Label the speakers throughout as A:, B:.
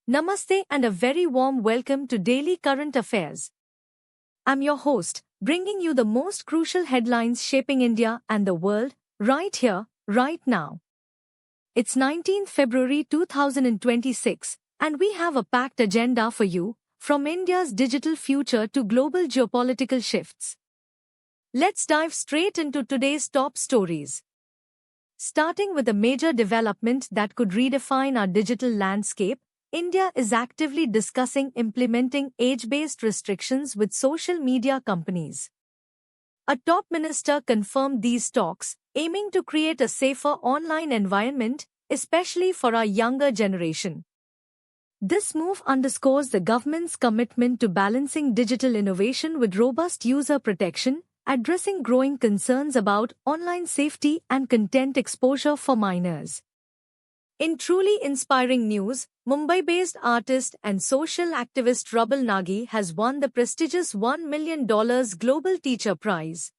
A: Namaste and a very warm welcome to Daily Current Affairs. I'm your host, bringing you the most crucial headlines shaping India and the world, right here, right now. It's 19th February 2026, and we have a packed agenda for you, from India's digital future to global geopolitical shifts. Let's dive straight into today's top stories. Starting with a major development that could redefine our digital landscape, India is actively discussing implementing age-based restrictions with social media companies. A top minister confirmed these talks, aiming to create a safer online environment, especially for our younger generation. This move underscores the government's commitment to balancing digital innovation with robust user protection, addressing growing concerns about online safety and content exposure for minors. In truly inspiring news, Mumbai-based artist and social activist Rubble Nagi has won the prestigious $1 million Global Teacher Prize.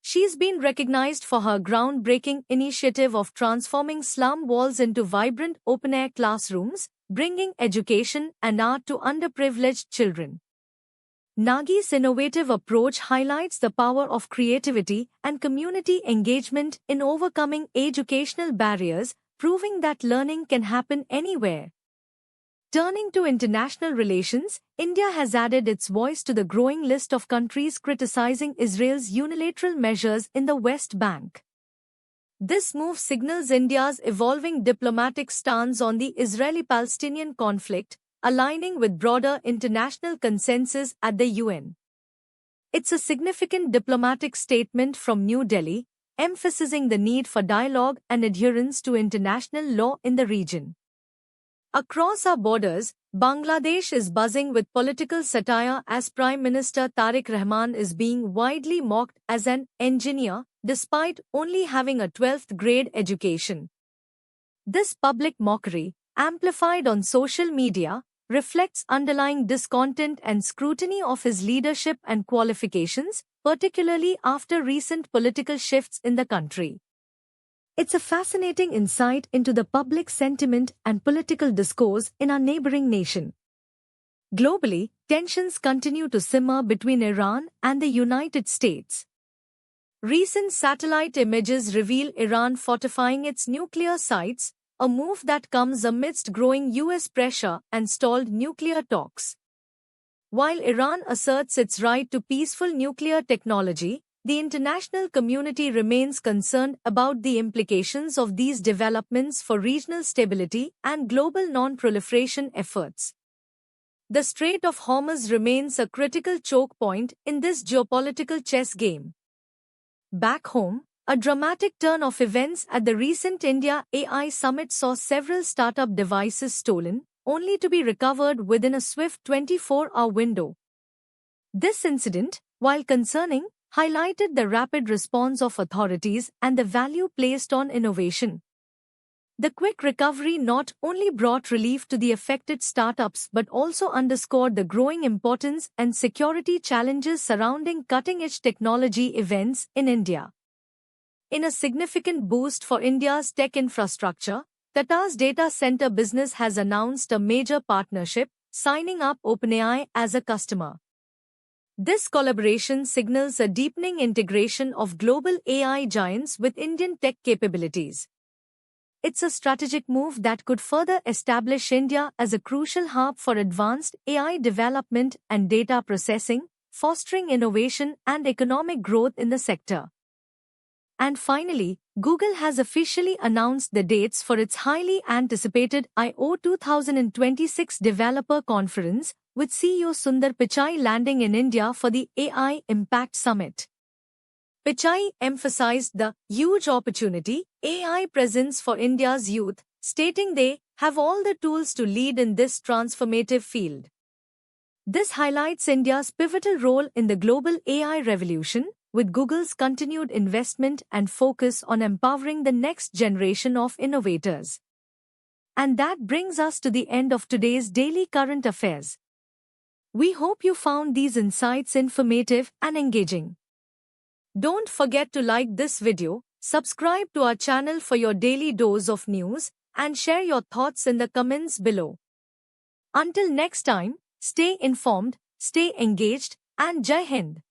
A: She's been recognized for her groundbreaking initiative of transforming slum walls into vibrant open-air classrooms, bringing education and art to underprivileged children. Nagi's innovative approach highlights the power of creativity and community engagement in overcoming educational barriers, proving that learning can happen anywhere. Turning to international relations, India has added its voice to the growing list of countries criticizing Israel's unilateral measures in the West Bank. This move signals India's evolving diplomatic stance on the Israeli-Palestinian conflict, aligning with broader international consensus at the UN. It's a significant diplomatic statement from New Delhi, emphasizing the need for dialogue and adherence to international law in the region. Across our borders, Bangladesh is buzzing with political satire as Prime Minister Tariq Rahman is being widely mocked as an engineer, despite only having a 12th grade education. This public mockery, amplified on social media, reflects underlying discontent and scrutiny of his leadership and qualifications, particularly after recent political shifts in the country. It's a fascinating insight into the public sentiment and political discourse in our neighboring nation. Globally, tensions continue to simmer between Iran and the United States. Recent satellite images reveal Iran fortifying its nuclear sites, a move that comes amidst growing US pressure and stalled nuclear talks. While Iran asserts its right to peaceful nuclear technology, the international community remains concerned about the implications of these developments for regional stability and global non-proliferation efforts. The Strait of Hormuz remains a critical choke point in this geopolitical chess game. Back home, a dramatic turn of events at the recent India AI Summit saw several startup devices stolen, only to be recovered within a swift 24-hour window. This incident, while concerning, highlighted the rapid response of authorities and the value placed on innovation. The quick recovery not only brought relief to the affected startups but also underscored the growing importance and security challenges surrounding cutting-edge technology events in India. In a significant boost for India's tech infrastructure, Tata's data center business has announced a major partnership, signing up OpenAI as a customer. This collaboration signals a deepening integration of global AI giants with Indian tech capabilities. It's a strategic move that could further establish India as a crucial hub for advanced AI development and data processing, fostering innovation and economic growth in the sector. And finally, Google has officially announced the dates for its highly anticipated I/O 2026 Developer Conference, with CEO Sundar Pichai landing in India for the AI Impact Summit. Pichai emphasized the huge opportunity AI presents for India's youth, stating they have all the tools to lead in this transformative field. This highlights India's pivotal role in the global AI revolution, with Google's continued investment and focus on empowering the next generation of innovators. And that brings us to the end of today's Daily Current Affairs. We hope you found these insights informative and engaging. Don't forget to like this video, subscribe to our channel for your daily dose of news, and share your thoughts in the comments below. Until next time, stay informed, stay engaged, and Jai Hind.